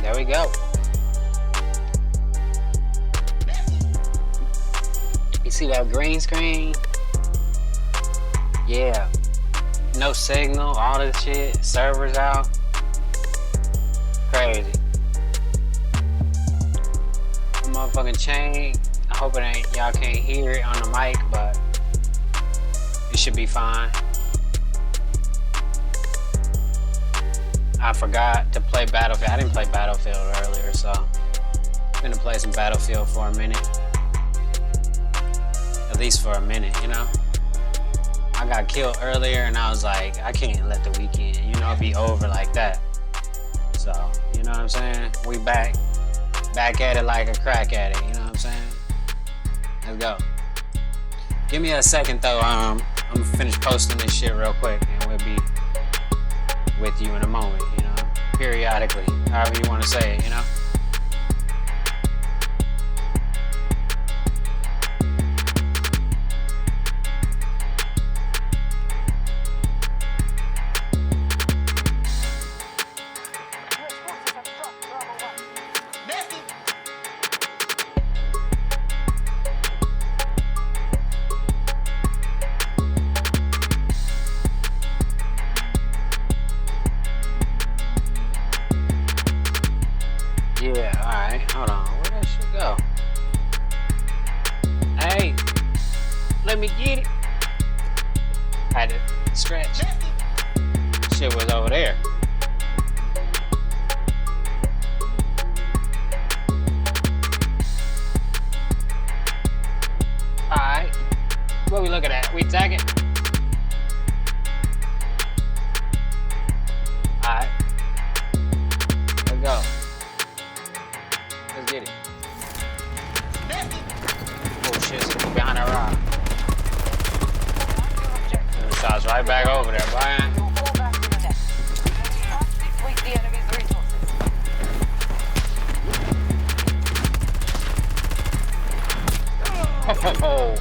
There we go. You see that green screen? Yeah. No signal, all this shit. Servers out. Crazy. The motherfucking chain. I hope it ain't, y'all can't hear it on the mic, but it should be fine. I forgot to play Battlefield. I didn't play Battlefield earlier, so I'm gonna play some Battlefield for a minute. At least for a minute, you know? I got killed earlier and I was like, I can't let the weekend, be over like that. So, you know what I'm saying? We back at it like a crack at it, you know what I'm saying? Let's go. Give me a second though, I'm gonna finish posting this shit real quick and we'll be with you in a moment, periodically, however you want to say it, let me get it. Had to stretch. Shit was over there. Alright. What we looking at? We tagging? Alright. Let's go. Let's get it. Oh shit, it's behind that rock. Shots right back over there, Brian. Oh,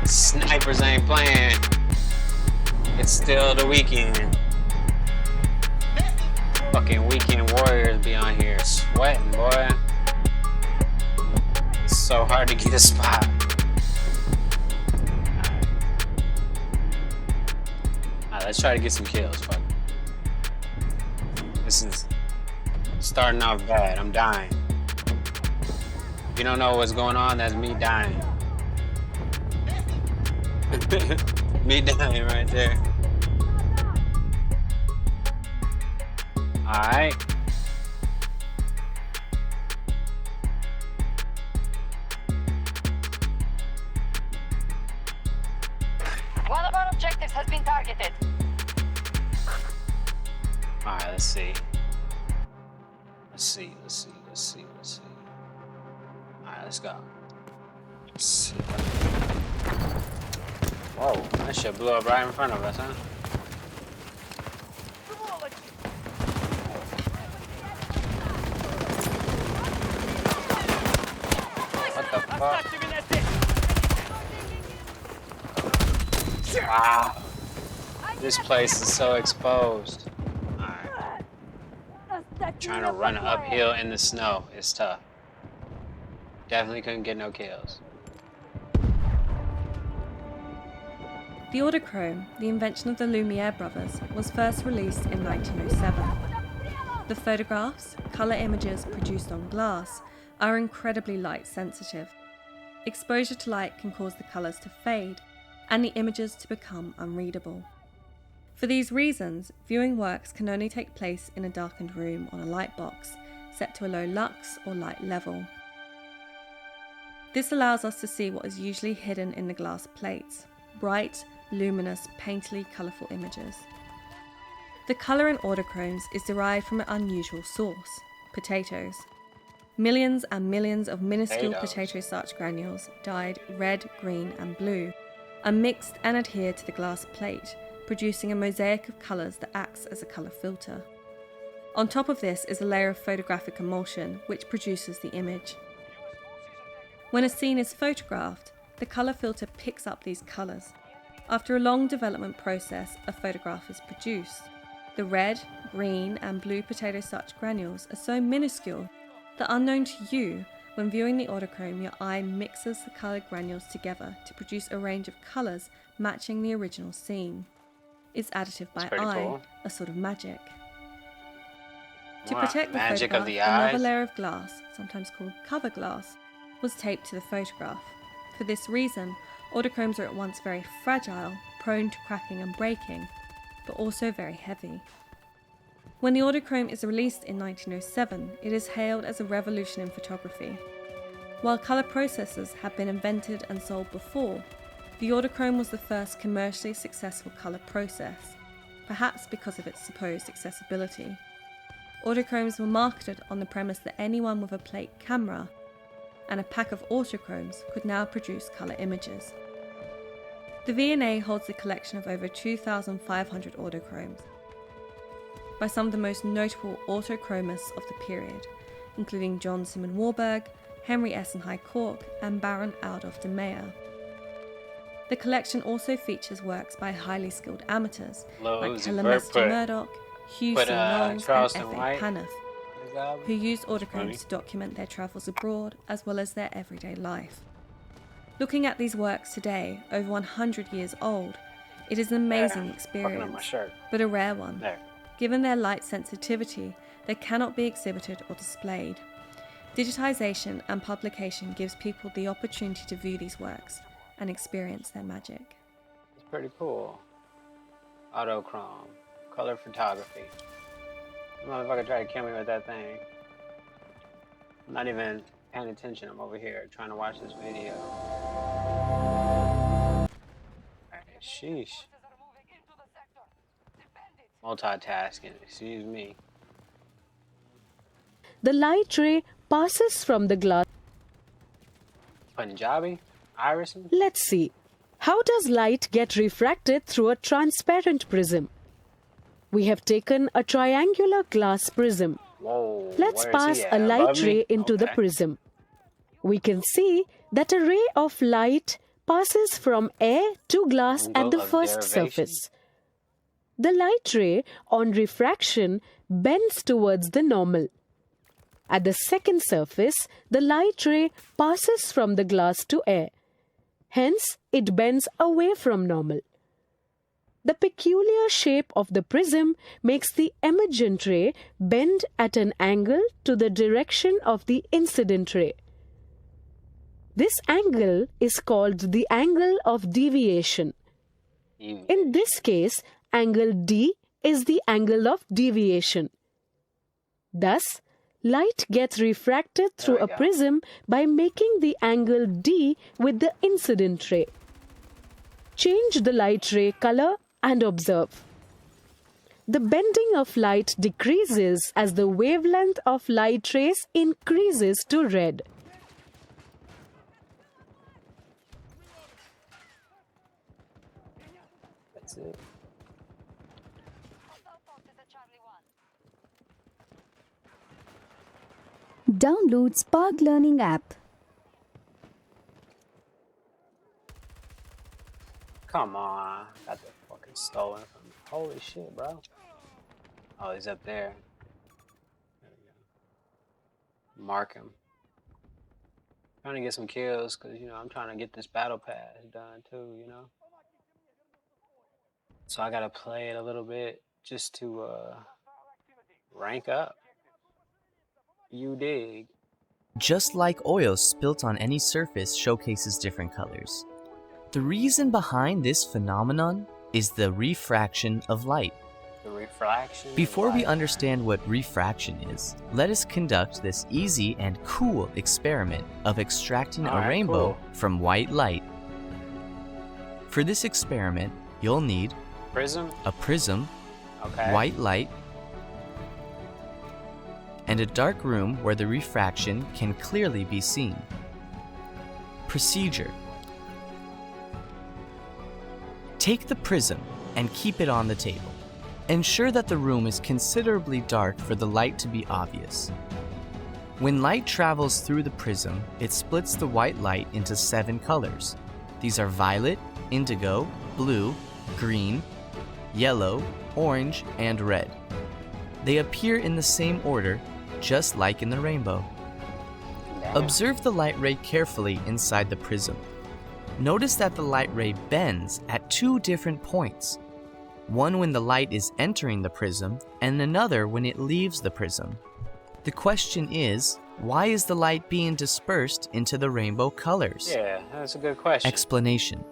snipers ain't playing. It's still the weekend. Fucking weekend warriors be on here sweating, boy. It's so hard to get a spot. Alright, let's try to get some kills. Fuck. This is starting off bad. I'm dying. If you don't know what's going on, that's me dying. Me dying right there. Alright. One of our objectives has been targeted. Alright, let's see. Let's see. Alright, let's go. Let's see. Whoa, that shit blew up right in front of us, huh? What the fuck? Wow. This place is so exposed. Alright. Trying to run uphill in the snow is tough. Definitely couldn't get no kills. The Autochrome, the invention of the Lumiere brothers, was first released in 1907. The photographs, colour images produced on glass, are incredibly light sensitive. Exposure to light can cause the colours to fade and the images to become unreadable. For these reasons, viewing works can only take place in a darkened room on a light box, set to a low lux or light level. This allows us to see what is usually hidden in the glass plates, bright, luminous, painterly, colourful images. The colour in autochromes is derived from an unusual source, potatoes. Millions and millions of minuscule potato starch granules, dyed red, green and blue, are mixed and adhered to the glass plate, producing a mosaic of colours that acts as a colour filter. On top of this is a layer of photographic emulsion, which produces the image. When a scene is photographed, the colour filter picks up these colours. After a long development process, a photograph is produced. The red, green and blue potato starch granules are so minuscule that, unknown to you, when viewing the autochrome, your eye mixes the coloured granules together to produce a range of colours matching the original scene. It's additive by eye, cool. A sort of magic. To Wow, protect the magic photograph, of the another eyes. layer of glass, sometimes called cover glass, was taped to the photograph. For this reason, autochromes are at once very fragile, prone to cracking and breaking, but also very heavy. When the autochrome is released in 1907, it is hailed as a revolution in photography. While colour processors had been invented and sold before, the autochrome was the first commercially successful colour process, perhaps because of its supposed accessibility. Autochromes were marketed on the premise that anyone with a plate camera and a pack of autochromes could now produce colour images. The V&A holds a collection of over 2,500 autochromes by some of the most notable autochromists of the period, including John Simon Warburg, Henry Essenhigh Cork and Baron Adolf de Meyer. The collection also features works by highly skilled amateurs like Telemester Murdoch, Hugh C. Knowles and F.A. Paniff, who used autochromes to document their travels abroad as well as their everyday life. Looking at these works today, over 100 years old, it is an amazing experience, but a rare one. Given their light sensitivity, they cannot be exhibited or displayed. Digitization and publication gives people the opportunity to view these works, and experience their magic. It's pretty cool. Autochrome, color photography. Motherfucker tried to kill me with that thing. I'm not even paying attention. I'm over here trying to watch this video. Alright, sheesh. Multitasking, excuse me. The light ray passes from the glass. Punjabi? Irison? Let's see. How does light get refracted through a transparent prism? We have taken a triangular glass prism. Whoa. Let's where is pass he a at? light Above me? ray into the Okay. prism. We can see that a ray of light passes from air to glass at Angle the of first derivation. surface. The light ray on refraction bends towards the normal. At the second surface, the light ray passes from the glass to air. Hence, it bends away from normal. The peculiar shape of the prism makes the emergent ray bend at an angle to the direction of the incident ray. This angle is called the angle of deviation. In this case, angle D is the angle of deviation. Thus, light gets refracted through There a we go. prism by making the angle D with the incident ray. Change the light ray color and observe. The bending of light decreases as the wavelength of light rays increases to red. That's it. Download Spark Learning app. Come on. Got the fucking stolen from me. Holy shit, bro. Oh, he's up there. There we go. Mark him. Trying to get some kills because, you know, I'm trying to get this battle pass done too, you know? So I gotta play it a little bit just to rank up. You dig? Just like oil spilt on any surface showcases different colors. The reason behind this phenomenon is the refraction of light. The refraction. of Before we light. understand what refraction is, let us conduct this easy and cool experiment of extracting a Alright, rainbow cool. from white light. For this experiment, you'll need Prism? a prism, Okay. white light, and a dark room where the refraction can clearly be seen. Procedure. Take the prism and keep it on the table. Ensure that the room is considerably dark for the light to be obvious. When light travels through the prism, it splits the white light into 7 colors. These are violet, indigo, blue, green, yellow, orange, and red. They appear in the same order, just like in the rainbow. Observe the light ray carefully inside the prism. Notice that the light ray bends at 2 different points. One when the light is entering the prism, and another when it leaves the prism. The question is, why is the light being dispersed into the rainbow colors? Yeah, that's a good question. Explanation.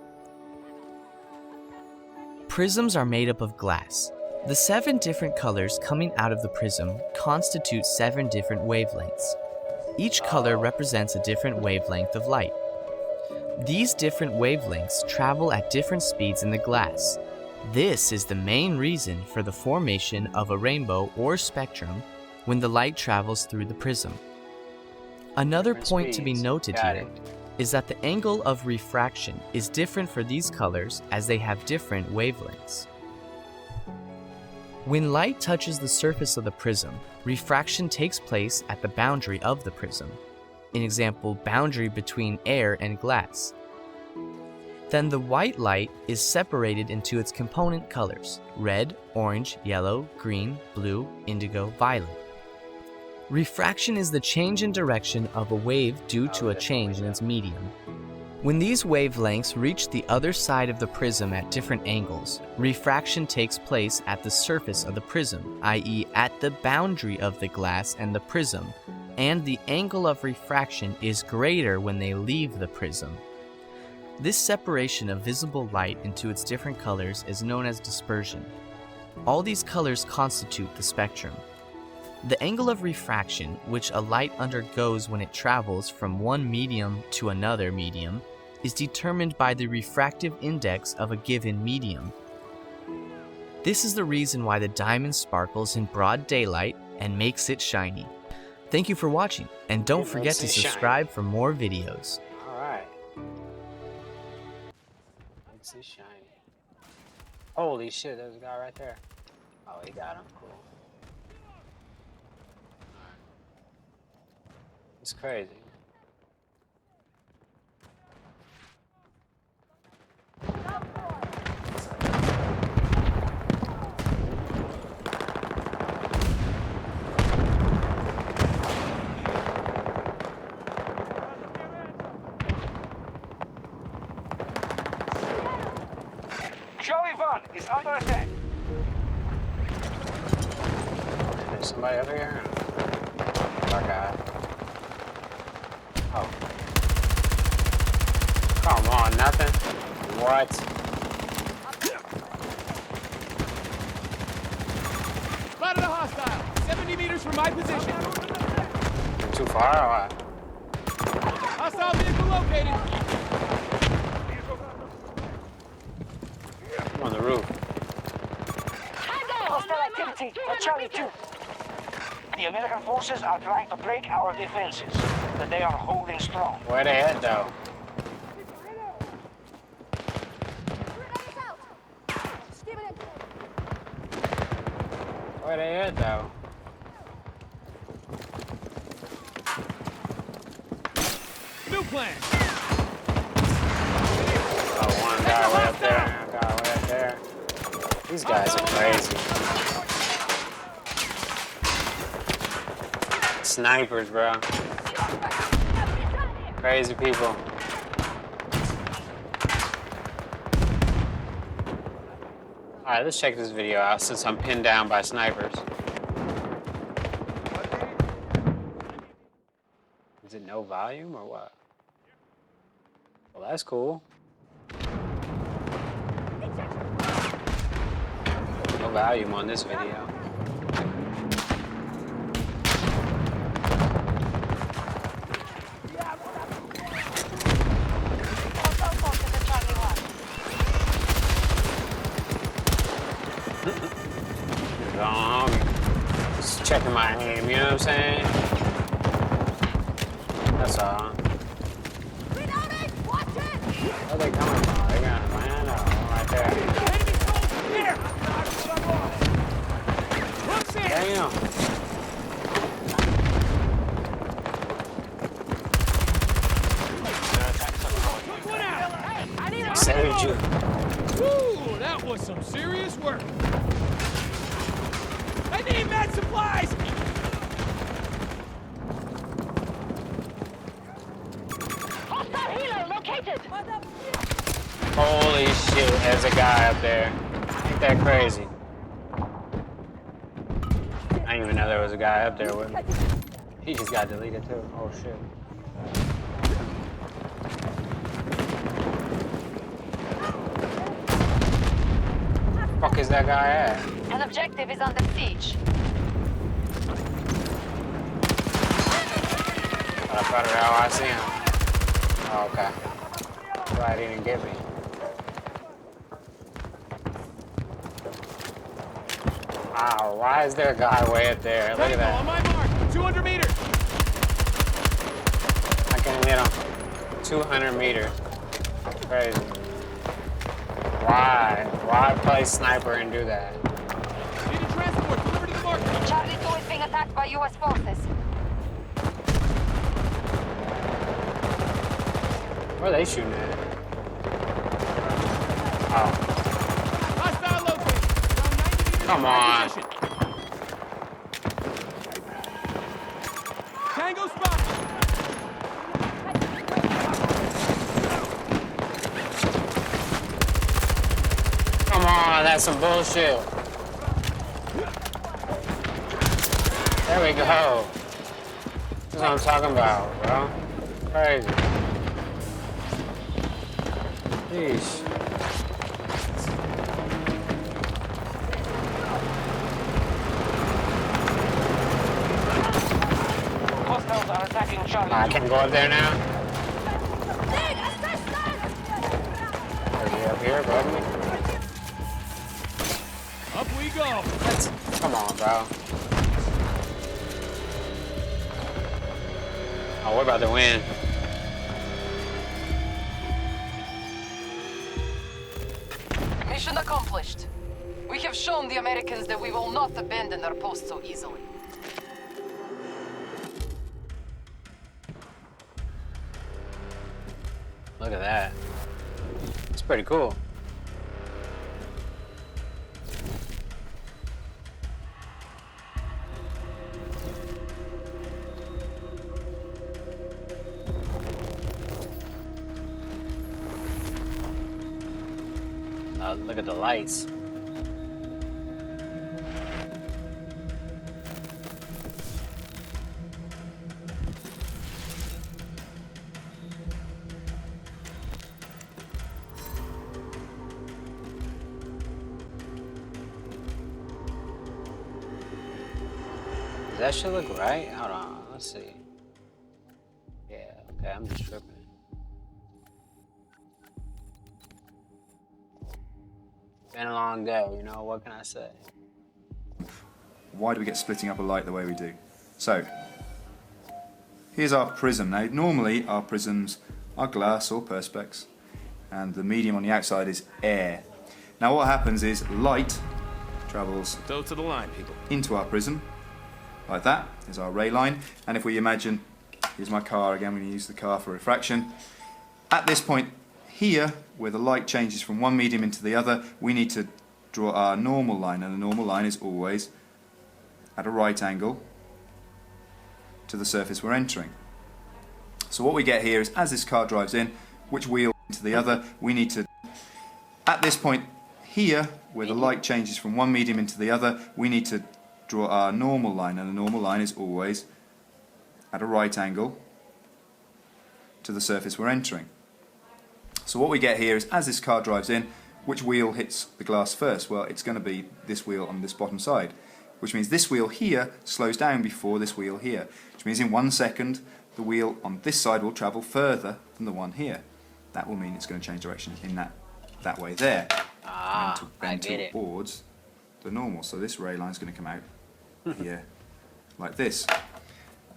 Prisms are made up of glass. The 7 different colors coming out of the prism constitute 7 different wavelengths. Each color represents a different wavelength of light. These different wavelengths travel at different speeds in the glass. This is the main reason for the formation of a rainbow or spectrum when the light travels through the prism. Another Different point to be speeds. noted Got here it. is that the angle of refraction is different for these colors as they have different wavelengths. When light touches the surface of the prism, refraction takes place at the boundary of the prism. In example, boundary between air and glass. Then the white light is separated into its component colors: red, orange, yellow, green, blue, indigo, violet. Refraction is the change in direction of a wave due to a change in its medium. When these wavelengths reach the other side of the prism at different angles, refraction takes place at the surface of the prism, i.e. at the boundary of the glass and the prism, and the angle of refraction is greater when they leave the prism. This separation of visible light into its different colors is known as dispersion. All these colors constitute the spectrum. The angle of refraction, which a light undergoes when it travels from one medium to another medium, is determined by the refractive index of a given medium. This is the reason why the diamond sparkles in broad daylight and makes it shiny. Thank you for watching, and don't forget to subscribe for more videos. Alright. Makes it shiny. Holy shit, there's a guy right there. Oh, he got him. Cool. Alright. It's crazy. Charlie 1 is under attack. There's somebody over here? Oh, God. Oh. Come on, nothing? What? Spotted a hostile! 70 meters from my position. Too far or what? Hostile vehicle located. I'm on the roof. Hostile activity at Charlie 2. The American forces are trying to break our defenses, but they are holding strong. Where they at, though? Where they at, though? New plan. Oh, one guy way up there, and a guy way up there. These guys are crazy. Snipers, bro. Crazy people. Alright, let's check this video out since I'm pinned down by snipers. Is it no volume or what? Well, that's cool. No volume on this video. Hostile forces at Charlie 1. Long. Just checking my aim, you know what I'm saying? That's all. Watch it! Where are they coming from? They gonna land or right there? Damn. Saved you. Woo, that was some serious work. I need med supplies. Hostile healer located! Holy shit, there's a guy up there. Ain't that crazy? I didn't even know there was a guy up there with me. He just got deleted too. Oh shit. Fuck is that guy at? An objective is under siege. I thought it out. I see him. Oh, okay. Glad he didn't get me. Wow, why is there a guy way up there? Look at Tango on that. my mark. 200 meters. I can hit him. 200 meters. Crazy. Why? Why play sniper and do that? Need a transport. Deliver to the mark. Charlie 2 is being attacked by U.S. forces. Where are they shooting at? Oh, Hostile located. Around 90 meters come from my on. position. Tango spot. Come on, that's some bullshit. There we go. That's what I'm talking about, bro. Crazy. Jeez. Hostiles are attacking Charlie. I can go up there now. Are you up here above me? Up we go. Come on, bro. Oh, we're about to win. Mission accomplished. We have shown the Americans that we will not abandon their post so easily. Look at that. It's pretty cool. Look at the lights. Does that shit look right? Hold on, let's see. Yeah, okay, I'm just tripping. Been a long day, you know, what can I say? Why do we get splitting up a light the way we do? So, here's our prism. Now, normally our prisms are glass or perspex, and the medium on the outside is air. Now what happens is light travels Toe to the line, people. into our prism, like that, is our ray line. And if we imagine, here's my car again, we're going to use the car for refraction. At this point here, where the light changes from one medium into the other, we need to draw our normal line, and the normal line is always at a right angle to the surface we're entering. So what we get here is, as this car drives in, which wheel into the other, we need to, at this point here, where the light changes from one medium into the other, we need to draw our normal line, and the normal line is always at a right angle to the surface we're entering. So what we get here is, as this car drives in, which wheel hits the glass first? Well, it's going to be this wheel on this bottom side, which means this wheel here slows down before this wheel here, which means in 1 second the wheel on this side will travel further than the one here. That will mean it's going to change direction in that way there, Ah, I get it. towards the normal. So this ray line is going to come out here like this.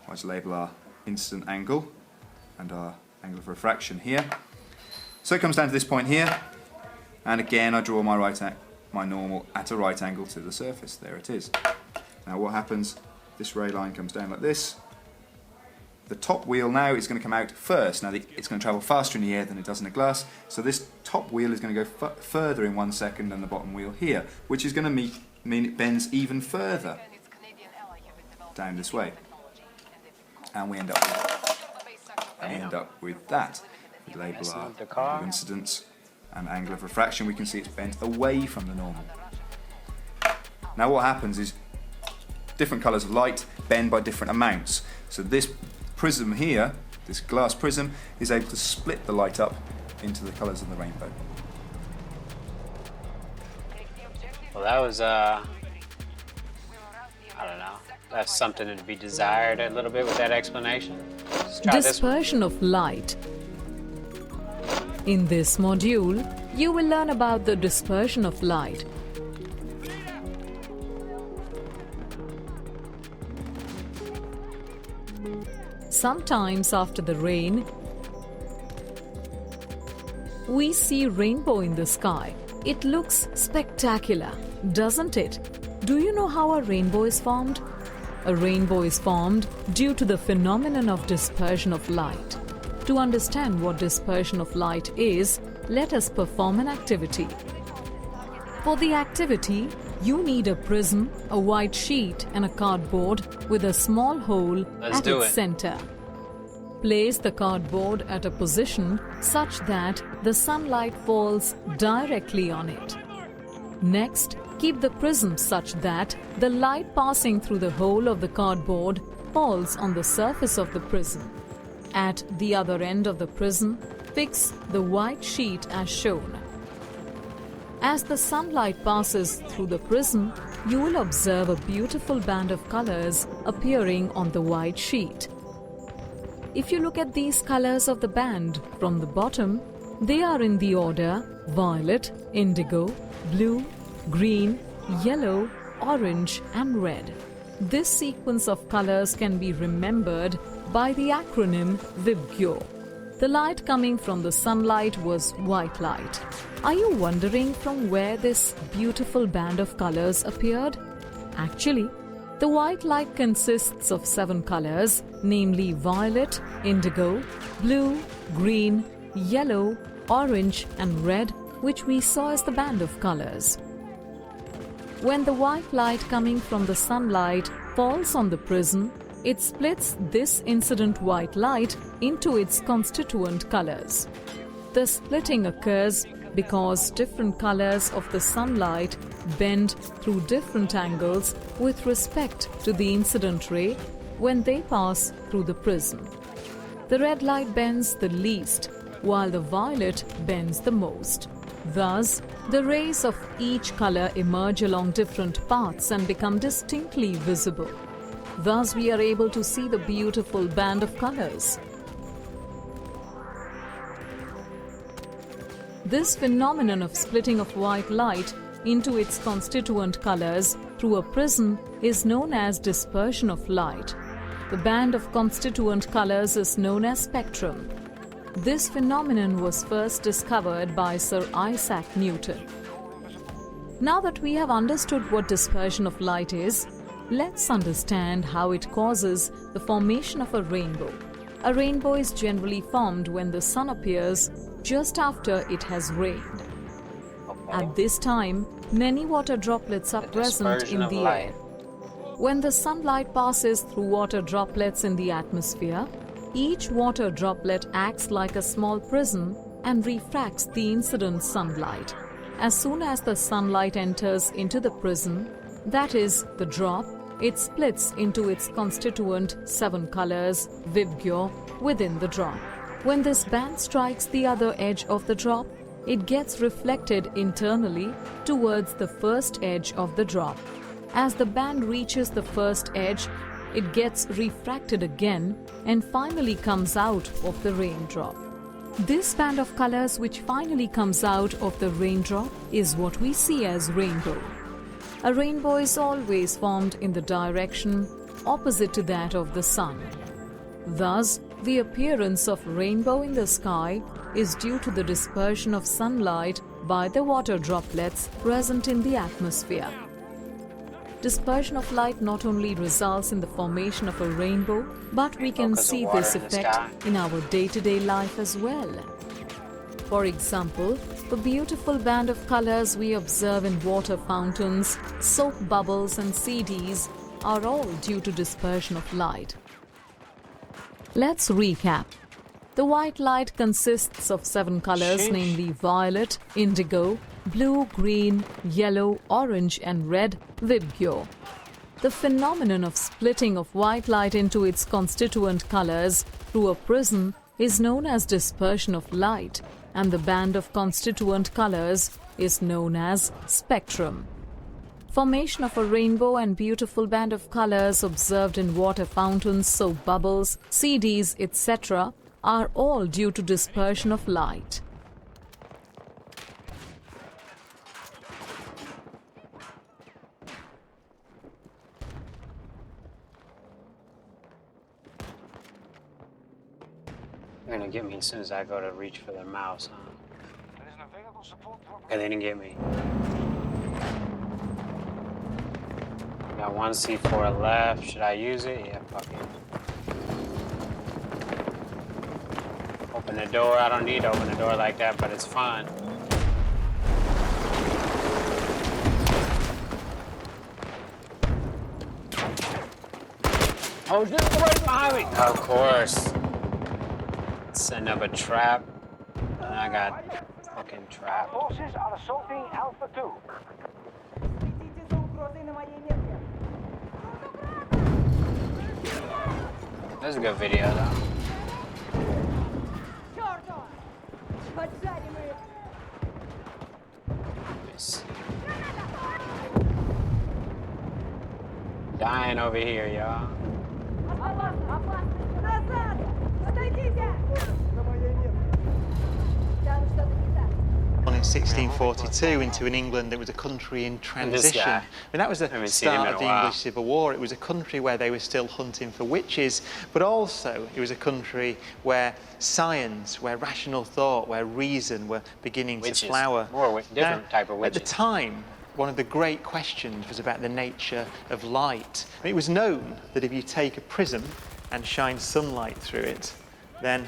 I'll just label our incident angle and our angle of refraction here. So it comes down to this point here, and again I draw my normal at a right angle to the surface. There it is. Now what happens? This ray line comes down like this. The top wheel now is going to come out first. Now it's going to travel faster in the air than it does in the glass, so this top wheel is going to go further in 1 second than the bottom wheel here, which is going to mean it bends even further down this way. And we end up with that. We label our incidence and angle of refraction. We can see it's bent away from the normal. Now what happens is different colours of light bend by different amounts. So this prism here, this glass prism, is able to split the light up into the colours of the rainbow. Well, that was, I don't know, that's something to be desired a little bit with that explanation. Let's try this one. Dispersion of light. In this module, you will learn about the dispersion of light. Sometimes after the rain, we see rainbow in the sky. It looks spectacular, doesn't it? Do you know how a rainbow is formed? A rainbow is formed due to the phenomenon of dispersion of light. To understand what dispersion of light is, let us perform an activity. For the activity, you need a prism, a white sheet and a cardboard with a small hole at its center. Place the cardboard at a position such that the sunlight falls directly on it. Next, keep the prism such that the light passing through the hole of the cardboard falls on the surface of the prism. At the other end of the prism, Fix the white sheet as shown. As the sunlight passes through the prism, you will observe a beautiful band of colors appearing on the white sheet. If you look at these colors of the band from the bottom, they are in the order violet, indigo, blue, green, yellow, orange and red. This sequence of colors can be remembered by the acronym VIBGYOR. The light coming from the sunlight was white light. Are you wondering from where this beautiful band of colors appeared? Actually, the white light consists of 7 colors, namely violet, indigo, blue, green, yellow, orange and red, which we saw as the band of colors. When the white light coming from the sunlight falls on the prism, it splits this incident white light into its constituent colors. The splitting occurs because different colors of the sunlight bend through different angles with respect to the incident ray when they pass through the prism. The red light bends the least, while the violet bends the most. Thus, the rays of each color emerge along different paths and become distinctly visible. Thus, we are able to see the beautiful band of colors. This phenomenon of splitting of white light into its constituent colors through a prism is known as dispersion of light. The band of constituent colors is known as spectrum. This phenomenon was first discovered by Sir Isaac Newton. Now that we have understood what dispersion of light is, let's understand how it causes the formation of a rainbow. A rainbow is generally formed when the sun appears just after it has rained. At this time, many water droplets are present in the air. When the sunlight passes through water droplets in the atmosphere, each water droplet acts like a small prism and refracts the incident sunlight. As soon as the sunlight enters into the prism, that is, the drop, it splits into its constituent 7 colors, VIBGYOR, within the drop. When this band strikes the other edge of the drop, it gets reflected internally towards the first edge of the drop. As the band reaches the first edge, it gets refracted again and finally comes out of the raindrop. This band of colors which finally comes out of the raindrop is what we see as rainbow. A rainbow is always formed in the direction opposite to that of the sun. Thus, the appearance of rainbow in the sky is due to the dispersion of sunlight by the water droplets present in the atmosphere. Dispersion of light not only results in the formation of a rainbow, but we can see this effect in our day-to-day life as well. For example, the beautiful band of colors we observe in water fountains, soap bubbles and CDs are all due to dispersion of light. Let's recap. The white light consists of 7 colors, namely violet, indigo, blue, green, yellow, orange and red, VIBGYOR. The phenomenon of splitting of white light into its constituent colors through a prism is known as dispersion of light, and the band of constituent colors is known as spectrum. Formation of a rainbow and beautiful band of colors observed in water fountains, soap bubbles, CDs, etc. are all due to dispersion of light. They're gonna get me as soon as I go to reach for their mouse, huh? There is an available support program. Okay, they didn't get me. Got 1 C4 left. Should I use it? Yeah, fuck it. Open the door. I don't need to open the door like that, but it's fun. Oh, shit, right behind me! Of course. Send up a trap. And I got fucking trap. Forces are assaulting Alpha 2. This is a good video, though. Yes. Dying over here, y'all. In 1642 into an England that was a country in transition. I mean, that was the start of the English Civil War. It was a country where they were still hunting for witches, but also it was a country where science, where rational thought, where reason were beginning to flower. More different type of witches. At the time, one of the great questions was about the nature of light. I mean, it was known that if you take a prism and shine sunlight through it, then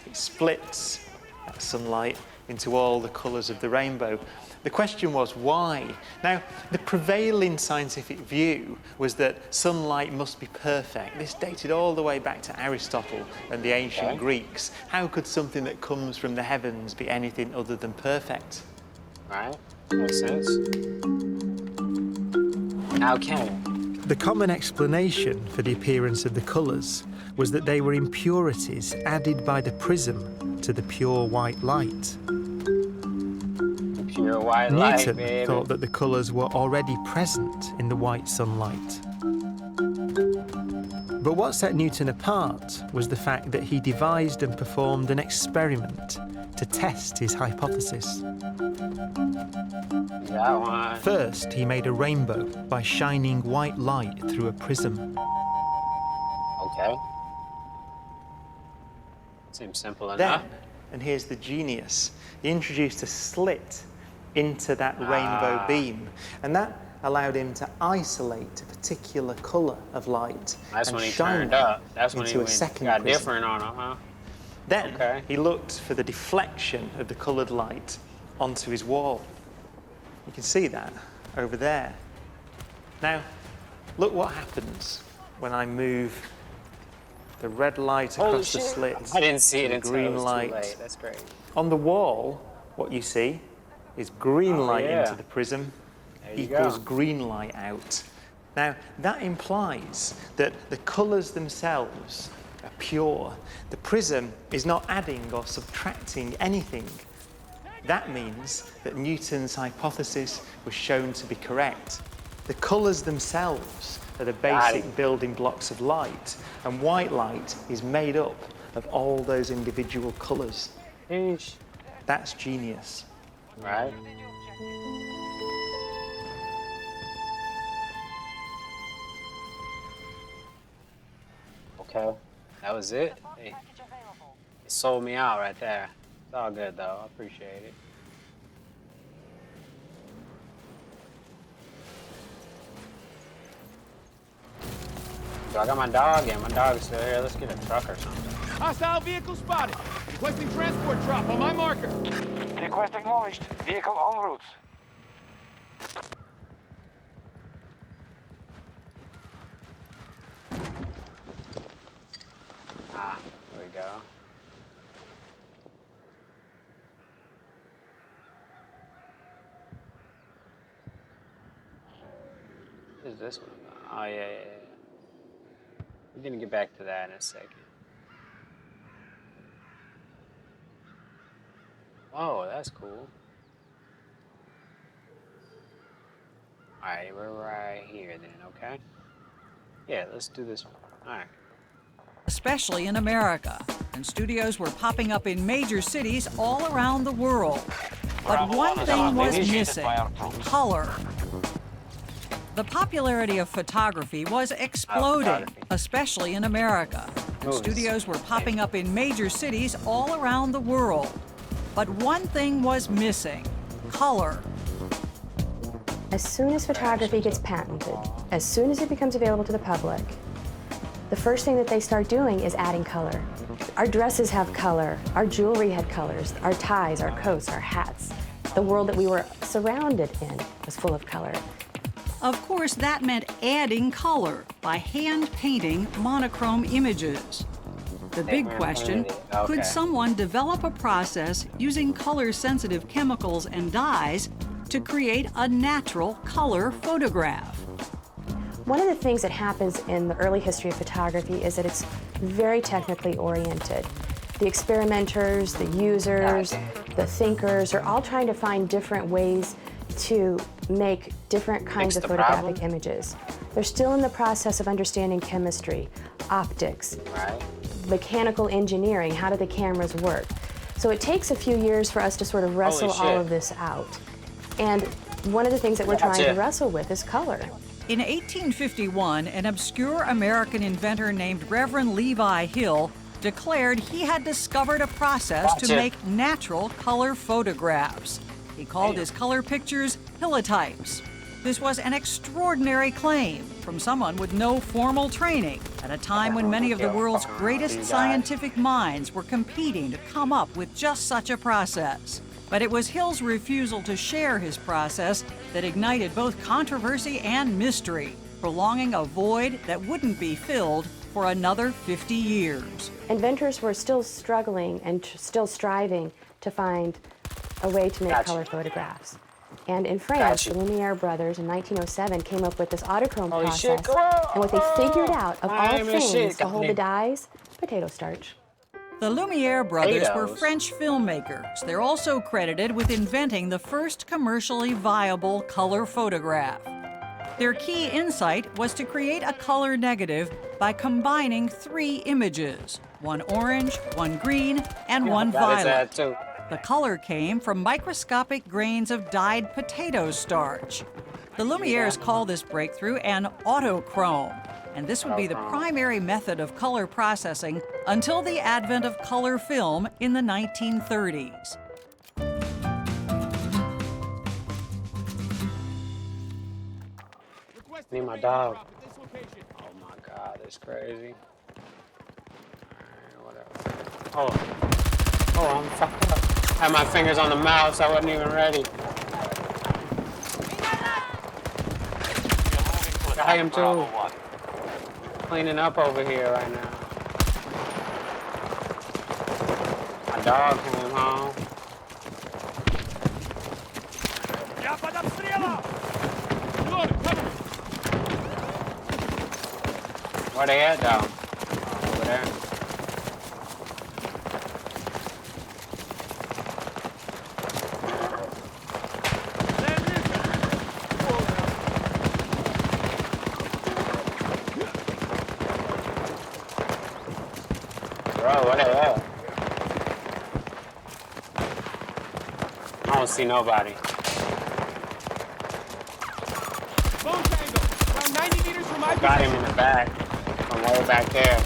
it splits that sunlight into all the colours of the rainbow. The question was why? Now, the prevailing scientific view was that sunlight must be perfect. This dated all the way back to Aristotle and the ancient Greeks. How could something that comes from the heavens be anything other than perfect? Right, makes sense. How can it? The common explanation for the appearance of the colours was that they were impurities added by the prism to the pure white light. Pure white light, Newton baby. thought that the colours were already present in the white sunlight. But what set Newton apart was the fact that he devised and performed an experiment to test his hypothesis. That one. First, he made a rainbow by shining white light through a prism. Okay. Seems simple enough. Then, and here's the genius, he introduced a slit into that rainbow beam, and that allowed him to isolate a particular colour of light. That's and when he shine turned up. That's when into he a second got prism. different on him, huh? Then he looked for the deflection of the coloured light onto his wall. You can see that over there. Now, look what happens when I move the red light across the slit. I didn't see it the until green it was light. too late. That's great. On the wall, what you see is green light into the prism equals green light out. Now, that implies that the colours themselves are pure. The prism is not adding or subtracting anything. That means that Newton's hypothesis was shown to be correct. The colours themselves are the basic building blocks of light, and white light is made up of all those individual colours. That's genius. Right? Okay, that was it. Hey, it sold me out right there. It's all good though, I appreciate it. So I got my dog in. My dog's still here. Let's get a truck or something. Hostile vehicle spotted. Requesting transport drop on my marker. Request acknowledged. Vehicle en route. Ah, there we go. What is this one? Oh, yeah. We're gonna get back to that in a second. Oh, that's cool. Alright, we're right here then, okay? Yeah, let's do this one. Alright. Especially in America, and studios were popping up in major cities all around the world. But one thing was missing: color. The popularity of photography was exploding, especially in America. And studios were popping up in major cities all around the world. But one thing was missing: color. As soon as photography gets patented, as soon as it becomes available to the public, the first thing that they start doing is adding color. Our dresses have color, our jewelry had colors, our ties, our coats, our hats. The world that we were surrounded in was full of color. Of course, that meant adding color by hand painting monochrome images. The big question, could someone develop a process using color-sensitive chemicals and dyes to create a natural color photograph? One of the things that happens in the early history of photography is that it's very technically oriented. The experimenters, the users, the thinkers are all trying to find different ways to make different kinds of photographic images. They're still in the process of understanding chemistry, optics, mechanical engineering, how do the cameras work. So it takes a few years for us to sort of wrestle all of this out. And one of the things that we're trying to wrestle with is color. In 1851, an obscure American inventor named Reverend Levi Hill declared he had discovered a process to make natural color photographs. He called his color pictures holotypes. This was an extraordinary claim from someone with no formal training at a time when many of the world's greatest scientific minds were competing to come up with just such a process. But it was Hill's refusal to share his process that ignited both controversy and mystery, prolonging a void that wouldn't be filled for another 50 years. Inventors were still struggling and still striving to find a way to make color photographs. And in France, the Lumiere brothers in 1907 came up with this autochrome process. And what they figured out, of all things, to hold the dyes, potato starch. The Lumiere brothers were French filmmakers. They're also credited with inventing the first commercially viable color photograph. Their key insight was to create a color negative by combining 3 images, one orange, one green, and one violet. The color came from microscopic grains of dyed potato starch. The Lumieres call this breakthrough an autochrome, and this would be the primary method of color processing until the advent of color film in the 1930s. Need my dog. Oh my God, it's crazy. Alright, whatever. Oh, I'm fucked up. I had my fingers on the mouse, I wasn't even ready. I am too. Cleaning up over here right now. My dog came home. Where they at though? Oh, over there. Bro, where they at? I don't see nobody. Bone tangle, around 90 meters from my Got him in the back. From way back there.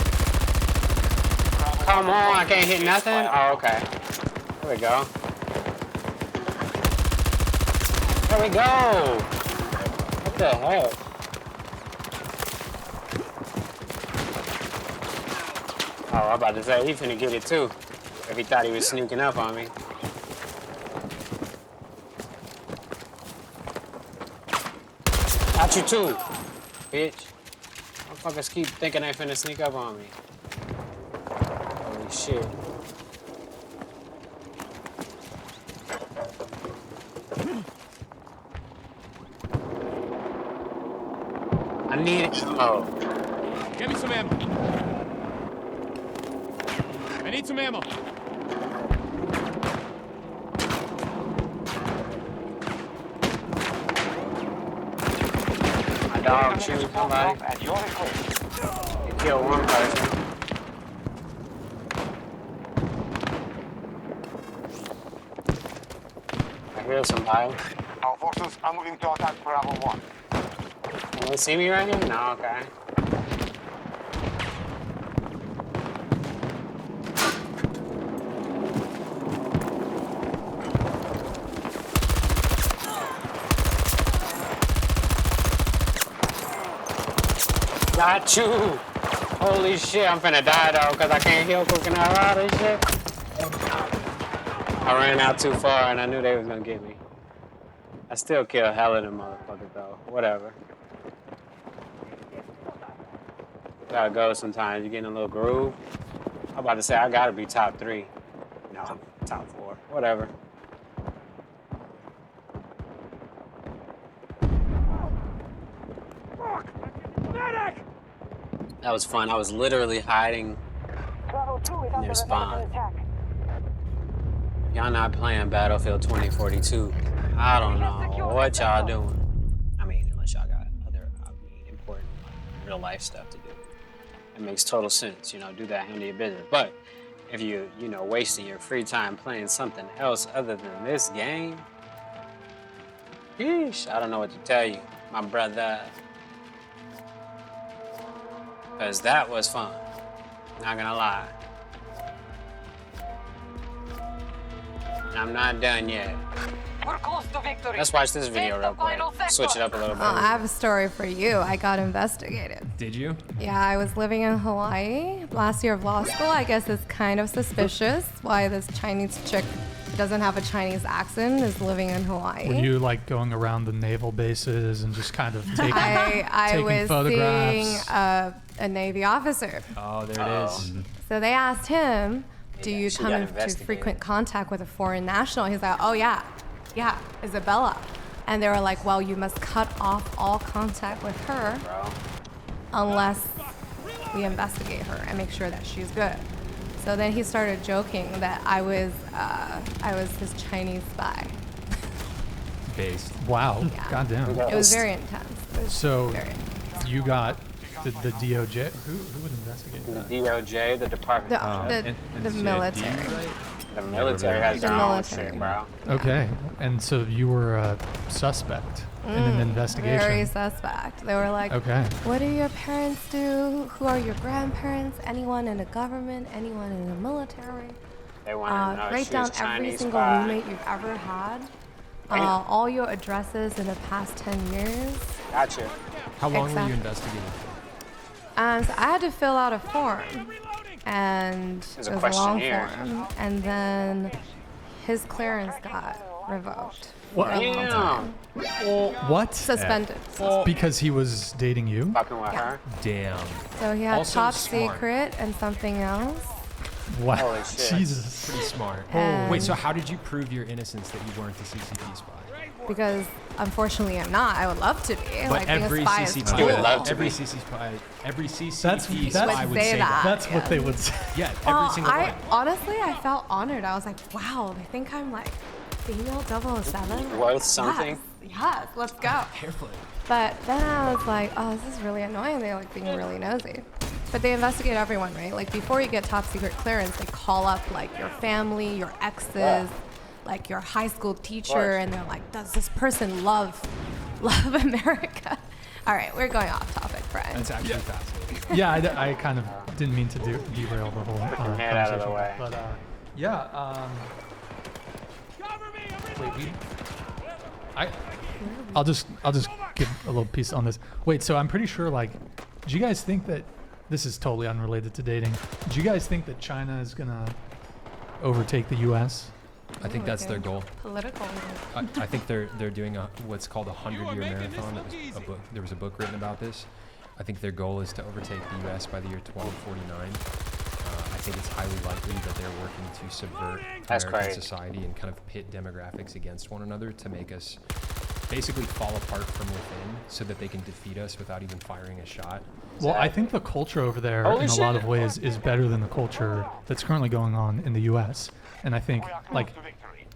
Come on, I can't hit nothing? Oh, okay. There we go. There we go! What the heck? Oh, I'm about to say, he finna get it too. If he thought he was sneaking up on me. Got you too, bitch. Motherfuckers keep thinking they finna sneak up on me. Holy shit. I need ammo. Get me some ammo. I need some ammo. My dog shooting somebody. He killed one person. I hear somebody. Our forces are moving to attack Bravo 1. Can they see me right here? No, okay. Got you! Holy shit, I'm finna die though, cause I can't heal quick enough out of this shit. I ran out too far and I knew they was gonna get me. I still kill hell of them motherfuckers though. Whatever. Gotta go sometimes, you get in a little groove. I'm about to say I gotta be top 3. No, top 4. Whatever. That was fun. I was literally hiding in their spawn. y'all not playing Battlefield 2042. I don't know what y'all doing. I mean, unless y'all got other important real life stuff to do. It makes total sense, you know, do that, handle your business. But if you know, wasting your free time playing something else other than this game, yeesh, I don't know what to tell you, my brother. Because that was fun. Not gonna lie. I'm not done yet. We're close to victory. Let's watch this video real quick. Switch it up a little bit. I have a story for you. I got investigated. Did you? Yeah, I was living in Hawaii last year of law school. I guess it's kind of suspicious why this Chinese chick doesn't have a Chinese accent is living in Hawaii. Were you like going around the naval bases and just kind of taking, I taking was photographs? seeing a Navy officer. Oh, there it is. So they asked him, do you she come got into investigated. frequent contact with a foreign national? He's like, oh yeah, Isabella. And they were like, well, you must cut off all contact with her unless we investigate her and make sure that she's good. So then he started joking that I was his Chinese spy. Based. Wow. Yeah. Goddamn. It was very intense. It was So very intense. you got the DOJ. Who would investigate The that? DOJ, the Department The military. The military has their The own military. shit, bro. Okay. And so you were a suspect in an investigation. Very suspect. They were like, Okay. what do your parents do? Who are your grandparents? Anyone in the government? Anyone in the military? They want to know Write she's down every Chinese single spy. roommate you've ever had. All your addresses in the past 10 years. Gotcha. How long were Exactly. you investigating? So I had to fill out a form, and There's it a was a long questionnaire. form, and then his clearance got revoked. What? For a long time. What? Suspended. Because he was dating you? Fucking with her. Damn. So he had Also top smart. secret and something else. Wow. Holy shit. Jesus. Pretty smart. And- Wait, so how did you prove your innocence that you weren't the CCP spy? Because unfortunately I'm not. I would love to be. But like being a every spy is CCP, You would cool. love to every be. CCP spy, every CCP That's- spy would say say that. That's what yeah. they would say. Yeah, every Well, single one. honestly, I felt honored. I was like, wow, they think I'm like female 007. Worth something? Yes, let's go. Carefully. But then I was like, oh, this is really annoying. They're like being really nosy. But they investigate everyone, right? Like before you get top secret clearance, they call up like your family, your exes, like your high school teacher, and they're like, does this person love America? All right, we're going off topic, Brian. That's actually fascinating. Yeah, I kind of didn't mean to derail the whole your head out of the conversation. way. But yeah, wait, I'll just give a little piece on this. Wait, so I'm pretty sure, like, do you guys think that this is totally unrelated to dating? Do you guys think that China is gonna overtake the U.S.? I think that's their goal. Political. I think they're doing what's called a 100-year marathon. There was a book written about this. I think their goal is to overtake the U.S. by the year 1249. I think it's highly likely that they're working to subvert That's American crazy. society and kind of pit demographics against one another to make us basically fall apart from within so that they can defeat us without even firing a shot. Well, I think the culture over there, Holy in a lot shit. of ways, is better than the culture that's currently going on in the U.S. And I think, like,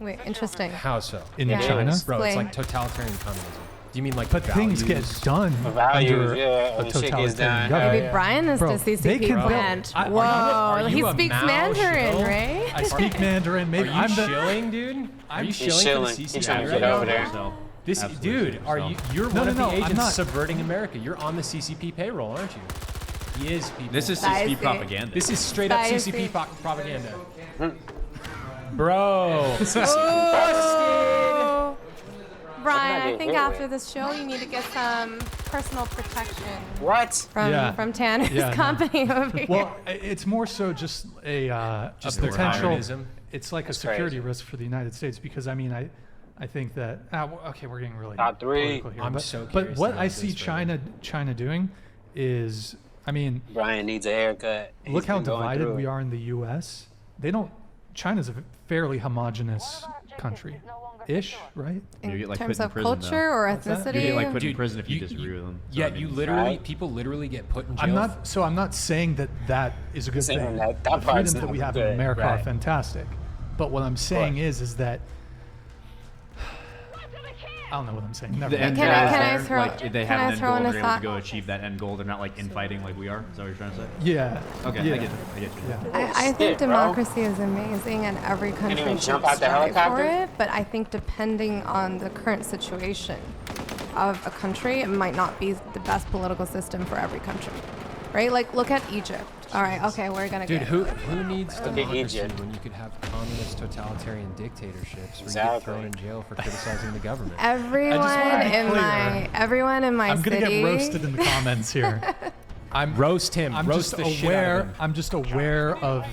Wait, interesting. How so? in Yeah. China, Bro, it's Explain. like totalitarian communism. Do you mean like but things get values? done Values, under yeah, a and shit gets totalitarian done. government. Maybe Brian is Bro, the they CCP can build- plant. I- Whoa, are he you a speaks Mao Mandarin, shill? right? I speak Mandarin. Maybe Are you I'm the. shilling, dude? Are you He's shilling shilling. for the He's CCP trying to right get now? over there. This, dude, are you? You're No, one no, of no, the I'm agents not. subverting America. You're on the CCP payroll, aren't you? He is, people. This is Spicy. CCP propaganda. This is straight up Spicy. CCP propaganda. Bro. Oh. Brian, I get think hit after with? this show, you need to get some personal protection What? from Tanner's Yeah, no. company over here. Well, it's more so just a Just a the potential. communism. It's like That's a security crazy. risk for the United States because I mean I think that okay, we're getting really Top three. political here, I'm but, so but curious what to know I if see this really- China doing is, I mean, Brian needs a haircut. look He's how been going divided through we it. are in the U.S. They don't. China's a fairly homogenous country, ish, right? In You get, like, terms put in of prison, culture though. or What's that? ethnicity. You get like put in Dude, prison if you you- disagree with them. Yeah, So, I you mean, literally, Right. people literally get put in jail. I'm not saying that is a good Saying that that the part's freedoms that not we have good, in America are right. fantastic, But what I'm saying is that I don't know what I'm saying. Never The mind. end Can goal I- is can I there. throw- Like, if they can have I an end throw goal, in a they're able to thought? go achieve that end goal. They're not like infighting like we are. Is that what you're trying to say? Yeah. Okay, Yeah. I get it. I get you. Yeah. I think democracy is amazing and every country even should jump out the strive for helicopter? it, but I think depending on the current situation of a country, it might not be the best political system for every country. Right? Like, look at Egypt. All right, okay, we're gonna Dude, get who needs Look at democracy Egypt. when you could have communist totalitarian dictatorships where you Exactly. get thrown in jail for criticizing the government? everyone wanna be in clear. my I'm gonna city. get roasted in the comments here. I'm roast him. I'm roast just the shit out aware. of him. I'm just aware of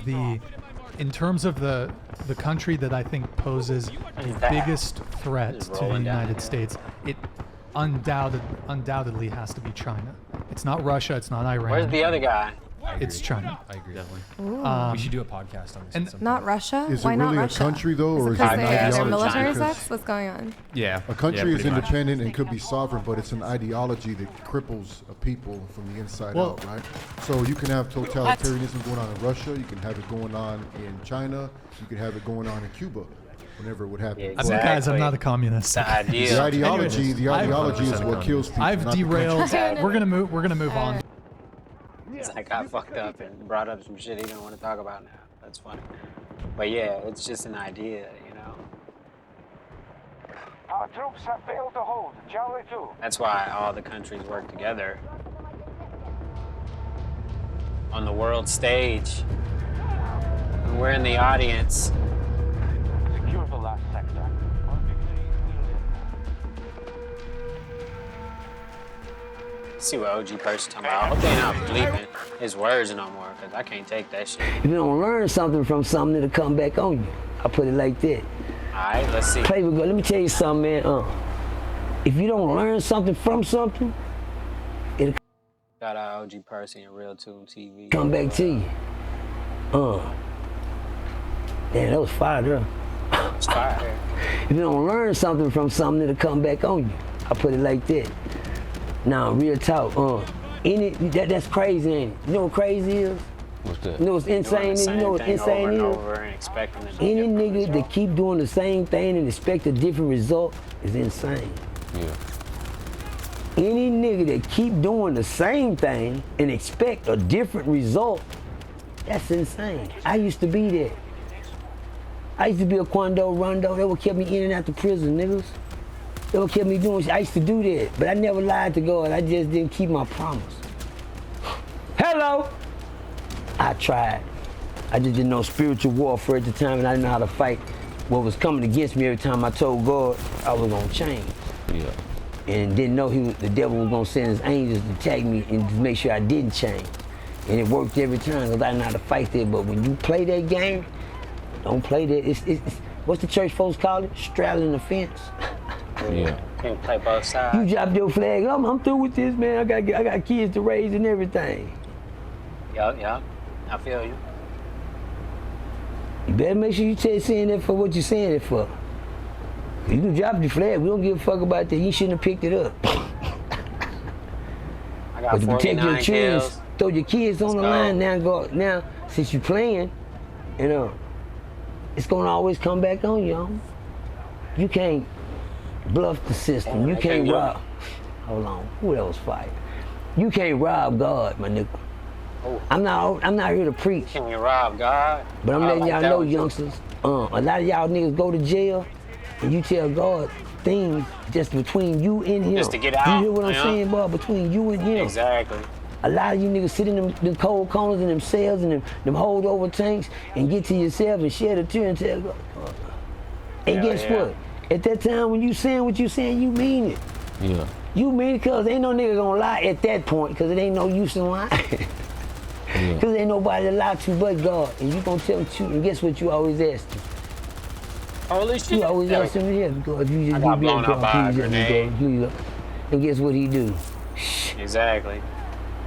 in terms of the country that I think poses the that? biggest threat Just to the rolling down United here. States. It undoubtedly has to be China. It's not Russia. It's not Iran. Where's the other guy? It's China. I agree. Ooh. We should do a podcast on this. and at some Not Russia? Is Why it not really a Russia? country though, Is or it is because it an they have ideology? military Because sex? What's going on? Yeah. a country Yeah, is pretty much. independent and could be sovereign, but it's an ideology that cripples a people from the inside Well- out, right? So you can have totalitarianism going on in Russia. You can have it going on in China. You can have it going on in Cuba. Whenever it would happen. Yeah, I'm guys, I'm not a communist. The idea. The ideology, the ideology is what kills people. I've not the derailed. country. We're gonna move on. It's like I fucked up and brought up some shit he don't want to talk about now. That's funny. But yeah, it's just an idea, you know. Our troops have failed to hold Charlie 2. That's why all the countries work together on the world stage. And we're in the audience. Secure the last sector. Our victory will See what OG person talking about. I hope they not bleeping his words no more, because I can't take that shit. If you don't learn something from something, it'll come back on you. I put it like that. Alright, let's see. Play with God. Let me tell you something, man. If you don't learn something from something, it'll Shout out OG Percy and Real Tune TV. come back to you. Damn, that was fire, bro. It's fire. If you don't learn something from something, it'll come back on you. I put it like that. Now, real talk. That's crazy, ain't it? You know what crazy is? What's that? You know what's insane is? You know what insane over and is? over and expecting to do Any different nigga that results. keep doing the same thing and expect a different result is insane. Yeah. Any nigga that keep doing the same thing and expect a different result, that's insane. I used to be that. I used to be a Quando Rondo. They would keep me in and out the prison, niggas. They would keep me doing shit. I used to do that, but I never lied to God. I just didn't keep my promise. Hello. I tried. I just didn't know spiritual warfare at the time, and I didn't know how to fight what was coming against me every time I told God I was gonna change. Yeah. And didn't know the devil was gonna send his angels to attack me and to make sure I didn't change. And it worked every time because I didn't know how to fight that. But when you play that game, don't play that. It's what's the church folks call it? Straddling the fence. Yeah. Can't play both sides. You drop your flag. I'm through with this, man. I got kids to raise and everything. Yup. I feel you. You better make sure you saying that for what you're saying it for. You can drop your flag. We don't give a fuck about that. You shouldn't have picked it up. I got But to protect your 49 children, kills. throw your kids on the line now since you're playing, it's gonna always come back on you. You can't bluff the system. You can't rob. Hold on, who else fight? You can't rob God, my nigga. Oh. I'm not here to preach. Can we rob God? But I'm I letting like y'all that know, one. youngsters, a lot of y'all niggas go to jail and you tell God things just between you and him. Just to get out, You hear what I'm yeah. saying, boy? Between you and him. Exactly. A lot of you niggas sit in them cold corners in them cells and them holdover tanks and get to yourself and shed a tear and tell God. And Yeah, guess yeah. what? At that time when you saying what you saying, you mean it. Yeah. You mean it because ain't no nigga gonna lie at that point because it ain't no use in lying. Because ain't nobody to lie to but God. And you gonna tell the truth. And guess what you always ask him? Holy shit. You always ask him, yeah, God, you just I got be blown up by a please, grenade. please. And guess what he do? Exactly.